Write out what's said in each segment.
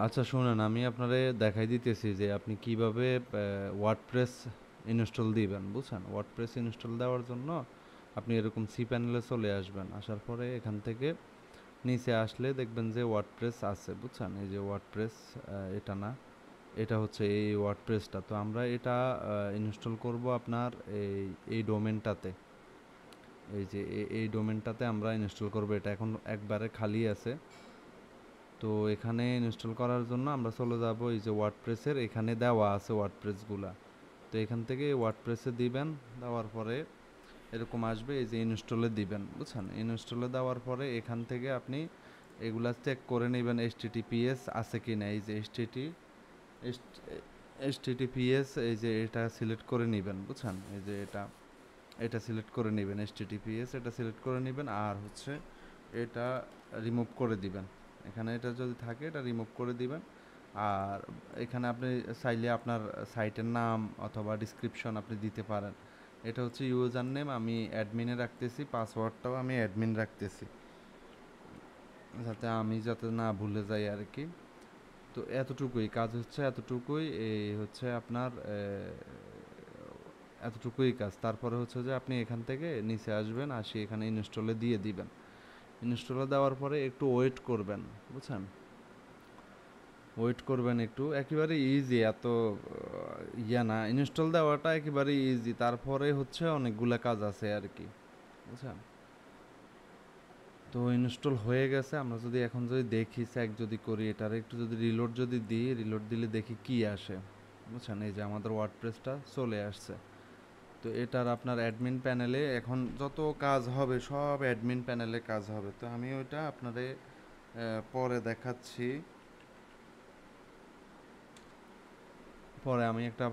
আচ্ছা শুনেন, আমি আপনারে দেখাই দিতেছি যে আপনি কিভাবে ওয়ার্ডপ্রেস ইনস্টল দিবেন, বুঝছেন? ওয়ার্ডপ্রেস ইনস্টল দেওয়ার জন্য আপনি এরকম সি প্যানেলে চলে আসবেন। আসার পরে এখান থেকে নিচে আসলে দেখবেন যে ওয়ার্ডপ্রেস আছে, বুঝছেন? এই যে ওয়ার্ডপ্রেস, এটা না, এটা হচ্ছে এই ওয়ার্ডপ্রেসটা। তো আমরা এটা ইনস্টল করব আপনার এই ডোমেনটাতে। এই যে এই ডোমেনটাতে আমরা ইনস্টল করব, এটা এখন একবারে খালি আছে। তো এখানে ইনস্টল করার জন্য আমরা চলে যাব এই যে ওয়ার্ডপ্রেসের, এখানে দেওয়া আছে ওয়ার্ডপ্রেসগুলা। তো এখান থেকে ওয়ার্ডপ্রেসে দিবেন, দেওয়ার পরে এরকম আসবে, এই যে ইনস্টলে দিবেন, বুঝছেন? ইনস্টলে দেওয়ার পরে এখান থেকে আপনি এগুলা চেক করে নেবেন HTTPS আছে কি না। এই যে HTTPS, এই যে এটা সিলেক্ট করে নেবেন, বুঝছেন? এই যে এটা সিলেক্ট করে নেবেন, HTTPS এটা সিলেক্ট করে নেবেন, আর হচ্ছে এটা রিমুভ করে দিবেন। এখানে এটা যদি থাকে এটা রিমুভ করে দিবেন। আর এখানে আপনি চাইলে আপনার সাইটের নাম অথবা ডিসক্রিপশন আপনি দিতে পারেন। এটা হচ্ছে ইউজার নেম, আমি অ্যাডমিনে রাখতেছি, পাসওয়ার্ডটাও আমি অ্যাডমিন রাখতেছি, যাতে না ভুলে যাই আর কি। তো এতটুকুই কাজ, হচ্ছে এতটুকুই, এই হচ্ছে আপনার এতটুকুই কাজ। তারপরে হচ্ছে যে আপনি এখান থেকে নিচে আসবেন, আসি এখানে ইনস্টলে দিয়ে দিবেন। ইনস্টলে দেওয়ার পরে একটু ওয়েট করবেন, বুঝছেন? ওয়েট করবেন একটু, একেবারে ইজি, এত ইয়া না, ইনস্টল দেওয়াটা একেবারে ইজি। তারপরে হচ্ছে অনেকগুলা কাজ আছে আর কি, বুঝছেন? তো ইনস্টল হয়ে গেছে। আমরা যদি এখন যদি দেখি, চেক যদি করি, এটার একটু যদি রিলোড যদি দিই, রিলোড দিলে দেখি কি আসে, বুঝছেন? এই যে আমাদের ওয়ার্ডপ্রেসটা চলে আসছে। তো এটার আপনার অ্যাডমিন প্যানেলে এখন যত কাজ হবে সব অ্যাডমিন প্যানেলে কাজ হবে। তো আমি ওইটা আপনাদের পরে দেখাচ্ছি। পরে আমি একটা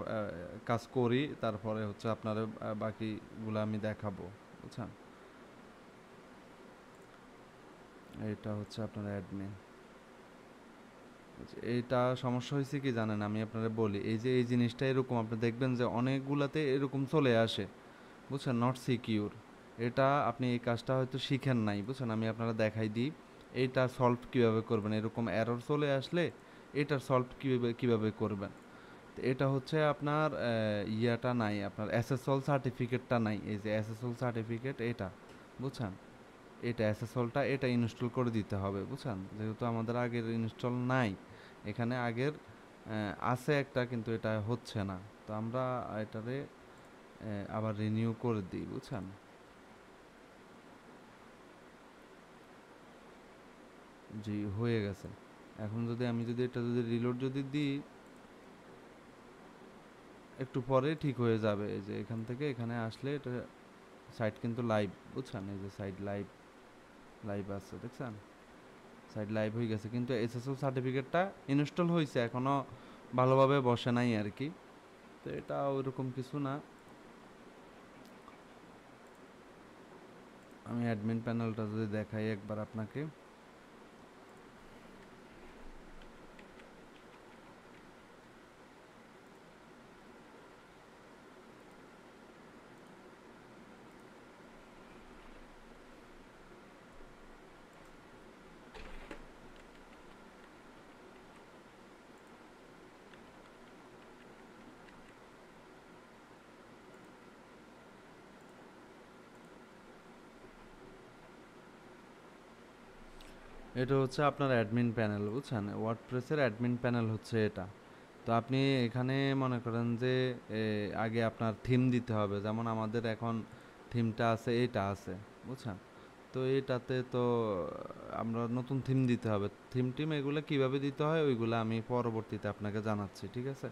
কাজ করি, তারপরে হচ্ছে আপনার বাকিগুলো আমি দেখাবো, বুঝছেন? এটা হচ্ছে আপনার অ্যাডমিন। এইটা সমস্যা হয়েছে কি জানেন, আমি আপনারা বলি, এই যে এই জিনিসটা এরকম আপনি দেখবেন যে অনেকগুলাতে এরকম চলে আসে, বুঝছেন? Not secure. এটা আপনি এই কাজটা হয়তো শিখেন নাই, বুঝছেন? আমি আপনারা দেখাই দিই এইটা সলভ কীভাবে করবেন। এরকম এরর চলে আসলে এটার সলভ কীভাবে করবেন। তো এটা হচ্ছে আপনার ইয়াটা নাই, আপনার এসএসএল সার্টিফিকেটটা নাই। এই যে এসএসএল সার্টিফিকেট এটা, বুঝছেন? এটা এসএসএলটা এটা ইনস্টল করে দিতে হবে, বুঝছেন? যেহেতু আমাদের আগের ইনস্টল নাই, এখানে আগের আছে একটা, কিন্তু এটা হচ্ছে না। তো আমরা এটারে আবার রিনিউ করে দিই, বুঝছেন? জি, হয়ে গেছে। এখন যদি আমি যদি এটা যদি রিলোড যদি দিই, একটু পরে ঠিক হয়ে যাবে। এই যে এখান থেকে এখানে আসলে এটা সাইট কিন্তু লাইভ, বুঝছেন? এই যে সাইট লাইভ, লাইভ আছে, দেখছেন? সাইট লাইভ হয়ে গেছে, কিন্তু এসএসএল সার্টিফিকেটটা ইনস্টল হয়েছে, এখনও ভালোভাবে বসে নাই আর কি। তো এটা ওইরকম কিছু না। আমি অ্যাডমিন প্যানেলটা যদি দেখাই একবার আপনাকে, এটা হচ্ছে আপনার অ্যাডমিন প্যানেল, বুঝছেন? ওয়ার্ডপ্রেসের অ্যাডমিন প্যানেল হচ্ছে এটা। তো আপনি এখানে মনে করেন যে আগে আপনার থিম দিতে হবে, যেমন আমাদের এখন থিমটা আছে, এইটা আছে, বুঝছেন? তো এইটাতে তো আমরা নতুন থিম দিতে হবে। থিম এগুলো কিভাবে দিতে হয় ওইগুলো আমি পরবর্তীতে আপনাকে জানাচ্ছি, ঠিক আছে?